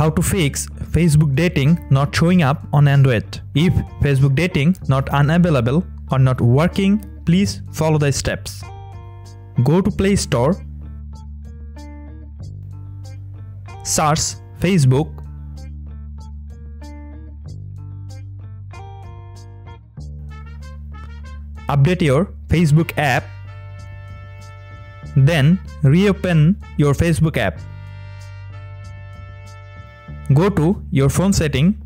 How to fix Facebook dating not showing up on Android. If Facebook dating not unavailable or not working, please follow the steps. Go to Play Store, search Facebook, update your Facebook app, then reopen your Facebook app. Go to your phone setting,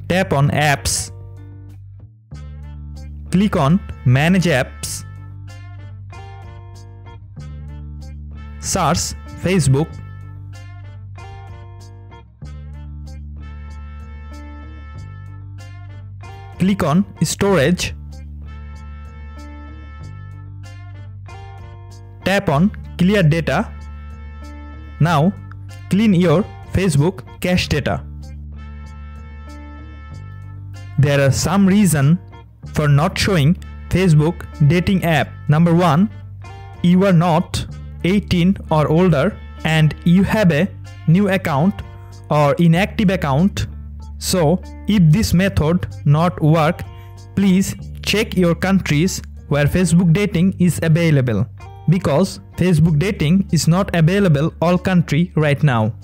tap on Apps, click on Manage Apps, search Facebook, click on Storage, tap on Clear Data. Now clean your Facebook cache data. There are some reasons for not showing Facebook dating app. Number 1, you are not 18 or older and you have a new account or inactive account. So if this method not work, please check your countries where Facebook dating is available, because Facebook dating is not available all country right now.